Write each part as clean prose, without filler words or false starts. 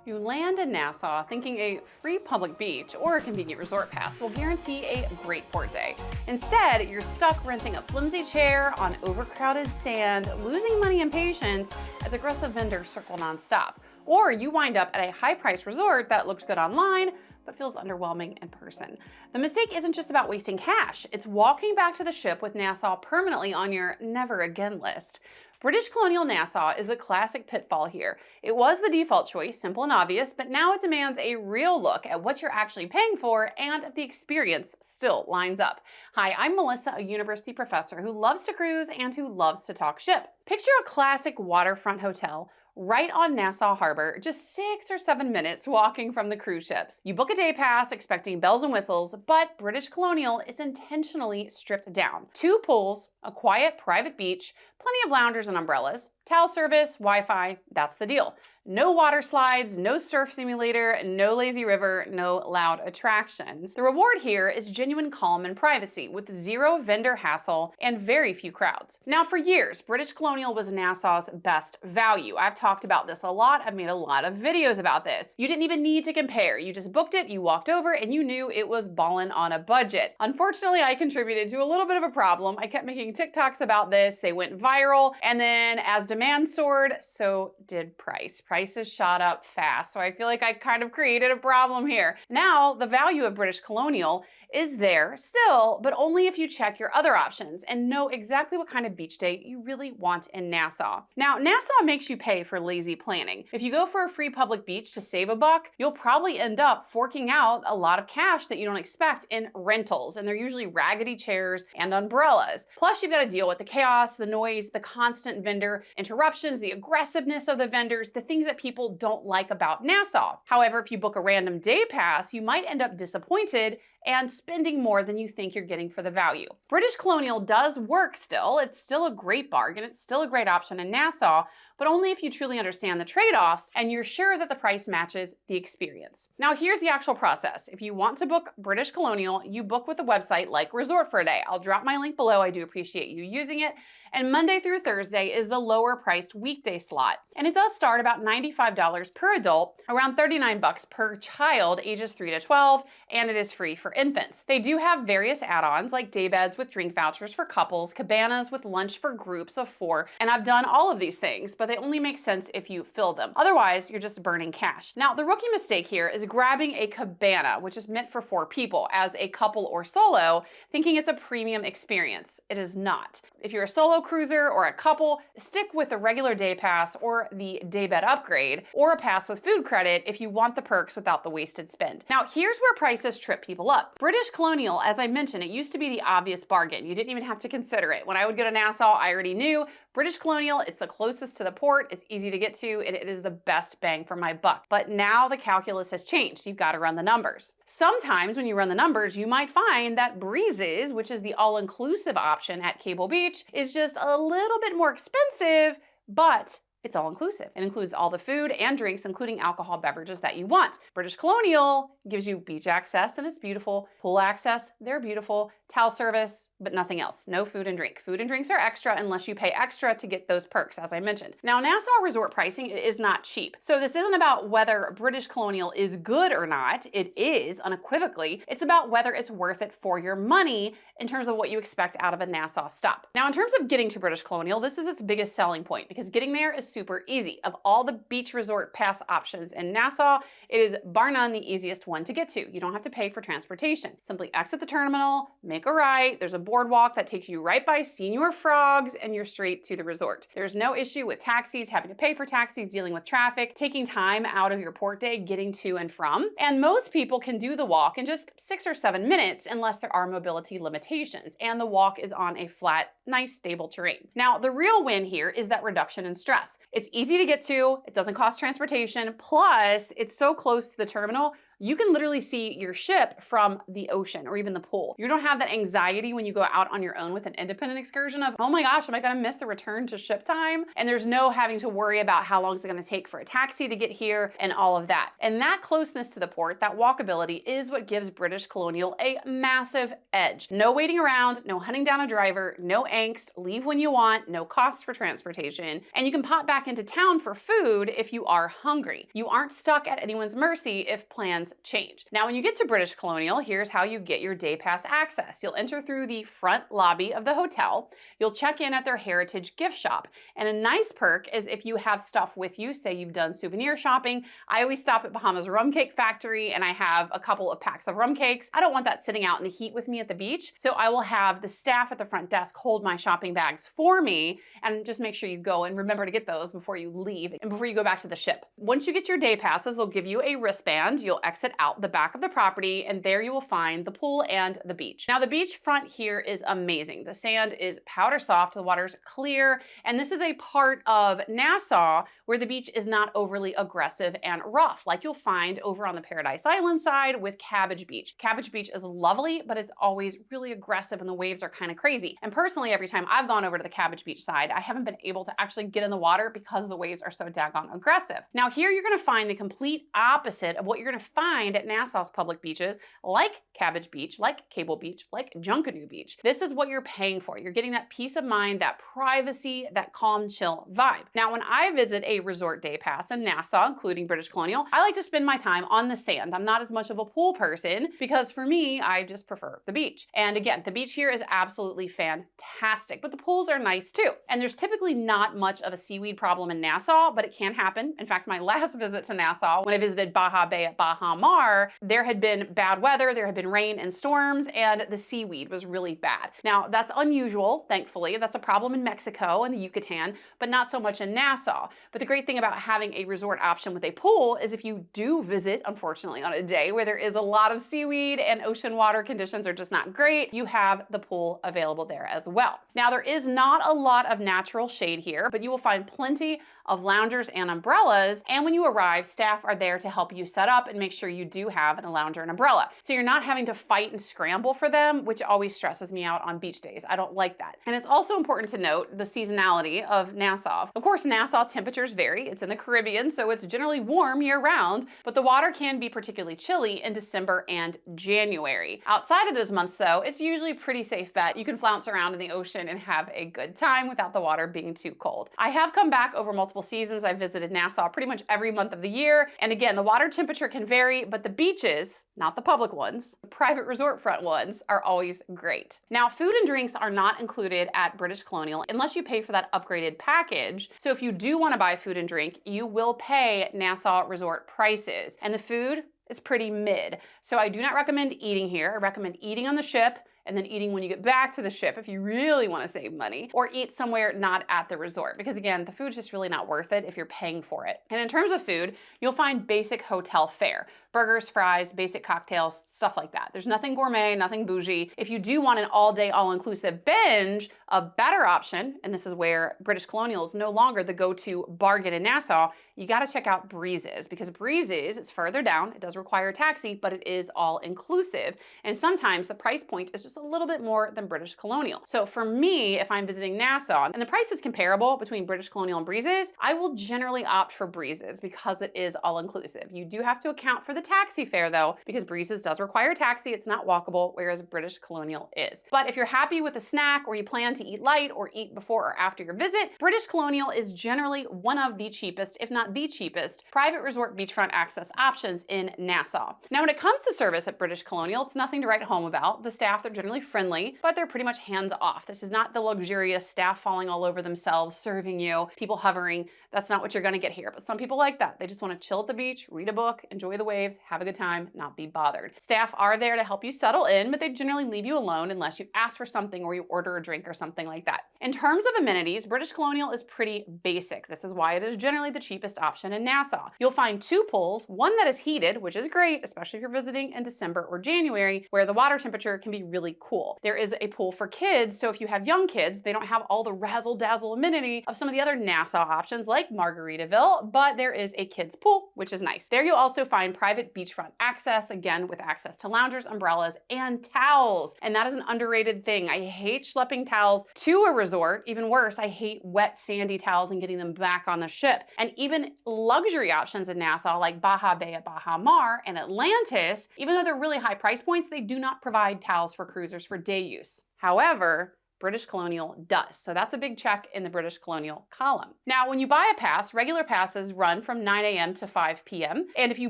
You land in Nassau thinking a free public beach or a convenient resort pass will guarantee a great port day. Instead, you're stuck renting a flimsy chair on overcrowded sand, losing money and patience as aggressive vendors circle nonstop. Or you wind up at a high-priced resort that looks good online, but feels underwhelming in person. The mistake isn't just about wasting cash, it's walking back to the ship with Nassau permanently on your never again list. British Colonial Nassau is a classic pitfall here. It was the default choice, simple and obvious, but now it demands a real look at what you're actually paying for and if the experience still lines up. Hi, I'm Melissa, a university professor who loves to cruise and who loves to talk ship. Picture a classic waterfront hotel right on Nassau Harbor, just 6 or 7 minutes walking from the cruise ships. You book a day pass expecting bells and whistles, but British Colonial is intentionally stripped down. 2 pools, a quiet private beach, plenty of loungers and umbrellas, towel service, Wi-Fi, that's the deal. No water slides, no surf simulator, no lazy river, no loud attractions. The reward here is genuine calm and privacy with 0 vendor hassle and very few crowds. Now for years, British Colonial was Nassau's best value. I've talked about this a lot. I've made a lot of videos about this. You didn't even need to compare. You just booked it, you walked over, and you knew it was ballin' on a budget. Unfortunately, I contributed to a little bit of a problem. I kept making TikToks about this. They went viral, and then as demand soared, so did price. Prices shot up fast, so I feel like I kind of created a problem here. Now, the value of British Colonial is there still, but only if you check your other options and know exactly what kind of beach day you really want in Nassau. Now, Nassau makes you pay for lazy planning. If you go for a free public beach to save a buck, you'll probably end up forking out a lot of cash that you don't expect in rentals, and they're usually raggedy chairs and umbrellas. Plus, you've got to deal with the chaos, the noise, the constant vendor interruptions, the aggressiveness of the vendors, the things that people don't like about Nassau. However, if you book a random day pass, you might end up disappointed and spending more than you think you're getting for the value. British Colonial does work still. It's still a great bargain. It's still a great option in Nassau, but only if you truly understand the trade-offs and you're sure that the price matches the experience. Now, here's the actual process. If you want to book British Colonial, you book with a website like Resort for a Day. I'll drop my link below. I do appreciate you using it. And Monday through Thursday is the lower priced weekday slot. And it does start about $95 per adult, around $39 per child, ages 3 to 12, and it is free for infants. They do have various add-ons like day beds with drink vouchers for couples, cabanas with lunch for groups of 4, and I've done all of these things, but they only make sense if you fill them. Otherwise, you're just burning cash. Now, the rookie mistake here is grabbing a cabana, which is meant for 4 people, as a couple or solo, thinking it's a premium experience. It is not. If you're a solo cruiser or a couple, stick with the regular day pass or the daybed upgrade, or a pass with food credit if you want the perks without the wasted spend. Now, here's where prices trip people up. British Colonial, as I mentioned, it used to be the obvious bargain. You didn't even have to consider it. When I would go to Nassau, I already knew British Colonial, it's the closest to the port, it's easy to get to, and it is the best bang for my buck. But now the calculus has changed. You've got to run the numbers. Sometimes when you run the numbers, you might find that Breezes, which is the all-inclusive option at Cable Beach, is just a little bit more expensive, but it's all-inclusive. It includes all the food and drinks, including alcohol beverages that you want. British Colonial gives you beach access, and it's beautiful. Pool access, they're beautiful. Towel service, but nothing else. No food and drink. Food and drinks are extra unless you pay extra to get those perks, as I mentioned. Now, Nassau resort pricing is not cheap. So this isn't about whether British Colonial is good or not. It is, unequivocally. It's about whether it's worth it for your money in terms of what you expect out of a Nassau stop. Now, in terms of getting to British Colonial, this is its biggest selling point because getting there is super easy. Of all the beach resort pass options in Nassau, it is bar none the easiest one to get to. You don't have to pay for transportation. Simply exit the terminal, make a right. There's a boardwalk that takes you right by Senior Frogs and you're straight to the resort. There's no issue with taxis, having to pay for taxis, dealing with traffic, taking time out of your port day, getting to and from. And most people can do the walk in just 6 or 7 minutes unless there are mobility limitations. And the walk is on a flat, nice, stable terrain. Now, the real win here is that reduction in stress. It's easy to get to, it doesn't cost transportation, plus it's so close to the terminal, you can literally see your ship from the ocean or even the pool. You don't have that anxiety when you go out on your own with an independent excursion of, oh my gosh, am I gonna miss the return to ship time? And there's no having to worry about how long is it gonna take for a taxi to get here and all of that. And that closeness to the port, that walkability, is what gives British Colonial a massive edge. No waiting around, no hunting down a driver, no angst, leave when you want, no cost for transportation, and you can pop back into town for food if you are hungry. You aren't stuck at anyone's mercy if plans change. Now, when you get to British Colonial, here's how you get your day pass access. You'll enter through the front lobby of the hotel. You'll check in at their heritage gift shop. And a nice perk is if you have stuff with you, say you've done souvenir shopping. I always stop at Bahamas Rum Cake Factory and I have a couple of packs of rum cakes. I don't want that sitting out in the heat with me at the beach. So I will have the staff at the front desk hold my shopping bags for me, and just make sure you go and remember to get those before you leave and before you go back to the ship. Once you get your day passes, they'll give you a wristband. You'll exit out the back of the property and there you will find the pool and the beach. Now the beach front here is amazing. The sand is powder soft, the water's clear, and this is a part of Nassau where the beach is not overly aggressive and rough like you'll find over on the Paradise Island side with Cabbage Beach. Cabbage Beach is lovely, but it's always really aggressive and the waves are kind of crazy. And personally, every time I've gone over to the Cabbage Beach side, I haven't been able to actually get in the water because the waves are so daggone aggressive. Now here you're gonna find the complete opposite of what you're gonna find at Nassau's public beaches, like Cabbage Beach, like Cable Beach, like Junkanoo Beach. This is what you're paying for. You're getting that peace of mind, that privacy, that calm, chill vibe. Now, when I visit a resort day pass in Nassau, including British Colonial, I like to spend my time on the sand. I'm not as much of a pool person because for me, I just prefer the beach. And again, the beach here is absolutely fantastic, but the pools are nice too. And there's typically not much of a seaweed problem in Nassau, but it can happen. In fact, my last visit to Nassau, when I visited Baja Bay at Baha Mar, there had been bad weather, there had been rain and storms, and the seaweed was really bad. Now, that's unusual, thankfully. That's a problem in Mexico and the Yucatan, but not so much in Nassau. But the great thing about having a resort option with a pool is if you do visit, unfortunately, on a day where there is a lot of seaweed and ocean water conditions are just not great, you have the pool available there as well. Now, there is not a lot of natural shade here, but you will find plenty of loungers and umbrellas. And when you arrive, staff are there to help you set up and make sure you do have a lounger and umbrella. So you're not having to fight and scramble for them, which always stresses me out on beach days. I don't like that. And it's also important to note the seasonality of Nassau. Of course, Nassau temperatures vary. It's in the Caribbean, so it's generally warm year round, but the water can be particularly chilly in December and January. Outside of those months though, it's usually a pretty safe bet. You can flounce around in the ocean and have a good time without the water being too cold. I have come back over multiple seasons. I've visited Nassau pretty much every month of the year. And again, the water temperature can vary, but the beaches, not the public ones, the private resort front ones, are always great. Now, food and drinks are not included at British Colonial unless you pay for that upgraded package. So if you do want to buy food and drink, you will pay Nassau resort prices. And the food is pretty mid. So I do not recommend eating here. I recommend eating on the ship and then eating when you get back to the ship if you really want to save money, or eat somewhere not at the resort, because again, the food's just really not worth it if you're paying for it. And in terms of food, you'll find basic hotel fare. Burgers, fries, basic cocktails, stuff like that. There's nothing gourmet, nothing bougie. If you do want an all-day, all-inclusive binge, a better option, and this is where British Colonial is no longer the go-to bargain in Nassau, you gotta check out Breezes, because Breezes, it's further down, it does require a taxi, but it is all-inclusive. And sometimes the price point is just a little bit more than British Colonial. So for me, if I'm visiting Nassau, and the price is comparable between British Colonial and Breezes, I will generally opt for Breezes because it is all-inclusive. You do have to account for the taxi fare though, because Breezes does require a taxi, it's not walkable, whereas British Colonial is. But if you're happy with a snack or you plan to eat light or eat before or after your visit, British Colonial is generally one of the cheapest, if not the cheapest, private resort beachfront access options in Nassau. Now, when it comes to service at British Colonial, it's nothing to write home about. The staff, they're generally friendly, but they're pretty much hands off. This is not the luxurious staff falling all over themselves, serving you, people hovering. That's not what you're gonna get here. But some people like that. They just wanna chill at the beach, read a book, enjoy the waves, have a good time, not be bothered. Staff are there to help you settle in, but they generally leave you alone unless you ask for something or you order a drink or something like that. In terms of amenities, British Colonial is pretty basic. This is why it is generally the cheapest cheapest option in Nassau. You'll find 2 pools, one that is heated, which is great, especially if you're visiting in December or January, where the water temperature can be really cool. There is a pool for kids, so if you have young kids, they don't have all the razzle-dazzle amenity of some of the other Nassau options like Margaritaville, but there is a kids pool, which is nice. There you'll also find private beachfront access, again with access to loungers, umbrellas, and towels. And that is an underrated thing. I hate schlepping towels to a resort. Even worse, I hate wet, sandy towels and getting them back on the ship. And even luxury options in Nassau like Baja Bay at Baja Mar and Atlantis, even though they're really high price points, they do not provide towels for cruisers for day use. However, British Colonial does. So that's a big check in the British Colonial column. Now, when you buy a pass, regular passes run from 9 a.m. to 5 p.m. And if you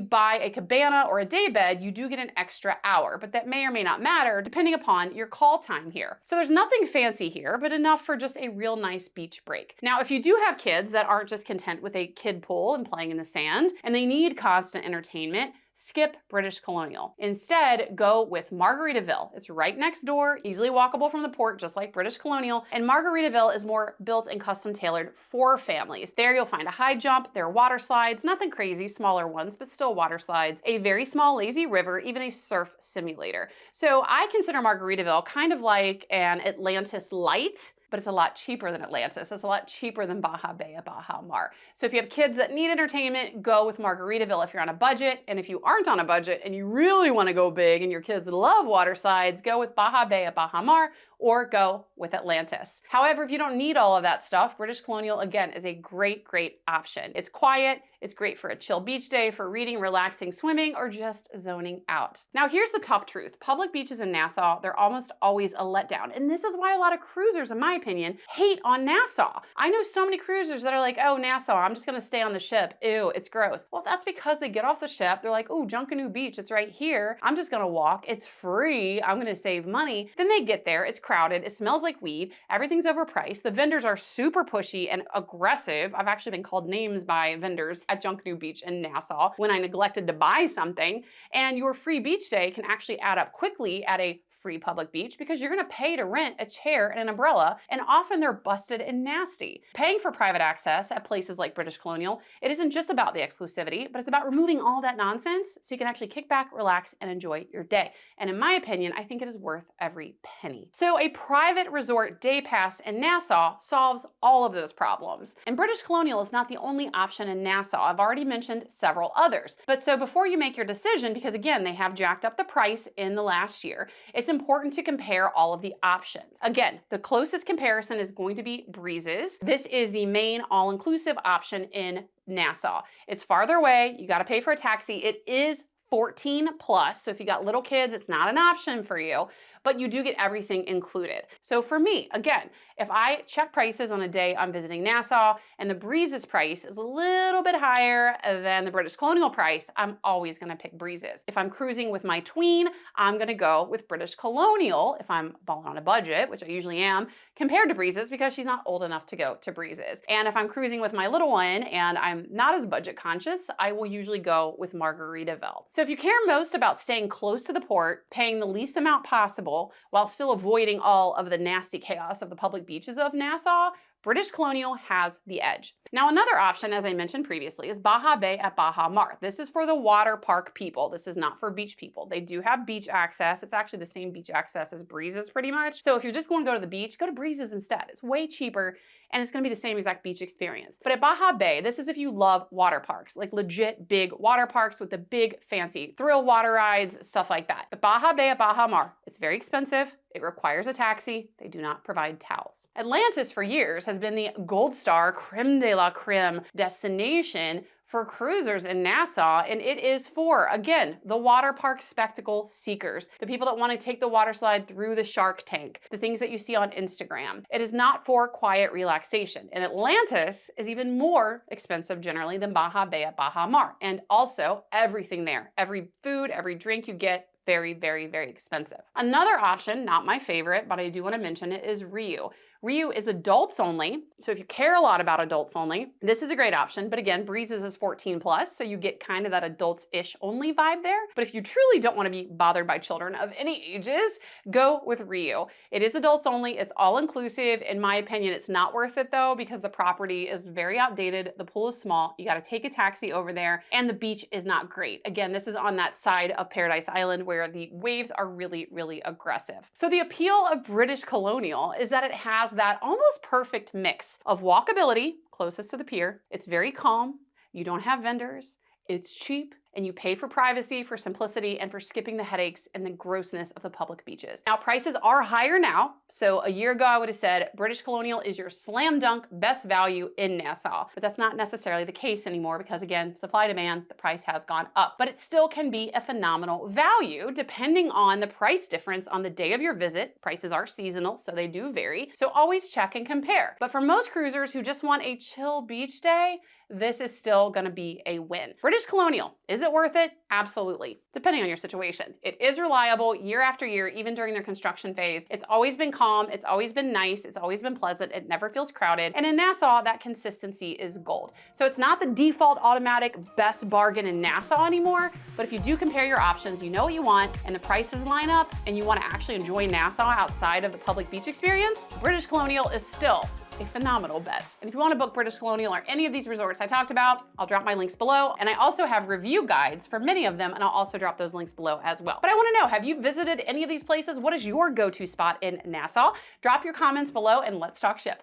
buy a cabana or a day bed, you do get an extra hour, but that may or may not matter depending upon your call time here. So there's nothing fancy here, but enough for just a real nice beach break. Now, if you do have kids that aren't just content with a kid pool and playing in the sand, and they need constant entertainment, skip British Colonial. Instead, go with Margaritaville. It's right next door, easily walkable from the port, just like British Colonial, and Margaritaville is more built and custom tailored for families. There you'll find a high jump, there are water slides, nothing crazy, smaller ones, but still water slides, a very small lazy river, even a surf simulator. So I consider Margaritaville kind of like an Atlantis light, but it's a lot cheaper than Atlantis. It's a lot cheaper than Baja Bay at Baja Mar. So if you have kids that need entertainment, go with Margaritaville if you're on a budget. And if you aren't on a budget and you really want to go big and your kids love water slides, go with Baja Bay at Baja Mar or go with Atlantis. However, if you don't need all of that stuff, British Colonial, again, is a great, great option. It's quiet, it's great for a chill beach day, for reading, relaxing, swimming, or just zoning out. Now, here's the tough truth. Public beaches in Nassau, they're almost always a letdown. And this is why a lot of cruisers, in my opinion, hate on Nassau. I know so many cruisers that are like, oh, Nassau, I'm just gonna stay on the ship. Ew, it's gross. Well, that's because they get off the ship, they're like, oh, Junkanoo Beach, it's right here. I'm just gonna walk, it's free, I'm gonna save money. Then they get there, it's crowded, it smells like weed, everything's overpriced, the vendors are super pushy and aggressive. I've actually been called names by vendors at Junkanoo Beach in Nassau when I neglected to buy something, and your free beach day can actually add up quickly at a free public beach because you're gonna pay to rent a chair and an umbrella, and often they're busted and nasty. Paying for private access at places like British Colonial, it isn't just about the exclusivity, but it's about removing all that nonsense so you can actually kick back, relax, and enjoy your day. And in my opinion, I think it is worth every penny. So a private resort day pass in Nassau solves all of those problems. And British Colonial is not the only option in Nassau. I've already mentioned several others. But so before you make your decision, because again, they have jacked up the price in the last year, it's important to compare all of the options. Again, the closest comparison is going to be Breezes. This is the main all-inclusive option in Nassau. It's farther away, you gotta pay for a taxi. It is 14 plus, so if you got little kids, it's not an option for you, but you do get everything included. So for me, again, if I check prices on a day I'm visiting Nassau and the Breezes price is a little bit higher than the British Colonial price, I'm always gonna pick Breezes. If I'm cruising with my tween, I'm gonna go with British Colonial if I'm balling on a budget, which I usually am, compared to Breezes because she's not old enough to go to Breezes. And if I'm cruising with my little one and I'm not as budget conscious, I will usually go with Margaritaville. So if you care most about staying close to the port, paying the least amount possible, while still avoiding all of the nasty chaos of the public beaches of Nassau, British Colonial has the edge. Now, another option, as I mentioned previously, is Baja Bay at Baja Mar. This is for the water park people. This is not for beach people. They do have beach access. It's actually the same beach access as Breezes pretty much. So if you're just going to go to the beach, go to Breezes instead. It's way cheaper and it's gonna be the same exact beach experience. But at Baja Bay, this is if you love water parks, like legit big water parks with the big fancy thrill water rides, stuff like that. But Baja Bay at Baja Mar, it's very expensive. It requires a taxi. They do not provide towels. Atlantis for years has been the gold star creme de la creme destination for cruisers in Nassau, and it is for, again, the water park spectacle seekers, the people that want to take the water slide through the shark tank, the things that you see on Instagram. It is not for quiet relaxation. And Atlantis is even more expensive generally than Baja Bay at Baja Mar. And also everything there, every food, every drink you get, very, very, very expensive. Another option, not my favorite, but I do want to mention it, is Riu. Riu is adults only, so if you care a lot about adults only, this is a great option. But again, Breezes is 14 plus, so you get kind of that adults-ish only vibe there. But if you truly don't want to be bothered by children of any ages, go with Riu. It is adults only, it's all inclusive. In my opinion, it's not worth it though, because the property is very outdated, the pool is small, you gotta take a taxi over there, and the beach is not great. Again, this is on that side of Paradise Island where the waves are really, really aggressive. So the appeal of British Colonial is that it has that almost perfect mix of walkability, closest to the pier, it's very calm, you don't have vendors, it's cheap, and you pay for privacy, for simplicity, and for skipping the headaches and the grossness of the public beaches. Now, prices are higher now. So a year ago, I would have said British Colonial is your slam dunk best value in Nassau. But that's not necessarily the case anymore because, again, supply demand, the price has gone up. But it still can be a phenomenal value depending on the price difference on the day of your visit. Prices are seasonal, so they do vary. So always check and compare. But for most cruisers who just want a chill beach day, this is still gonna be a win. British Colonial, is it worth it? Absolutely, depending on your situation. It is reliable year after year, even during their construction phase. It's always been calm, it's always been nice, it's always been pleasant, it never feels crowded. And in Nassau, that consistency is gold. So it's not the default automatic best bargain in Nassau anymore, but if you do compare your options, you know what you want, and the prices line up, and you wanna actually enjoy Nassau outside of the public beach experience, British Colonial is still a phenomenal bet. And if you want to book British Colonial or any of these resorts I talked about, I'll drop my links below. And I also have review guides for many of them, and I'll also drop those links below as well. But I want to know, have you visited any of these places? What is your go-to spot in Nassau? Drop your comments below and let's talk ship.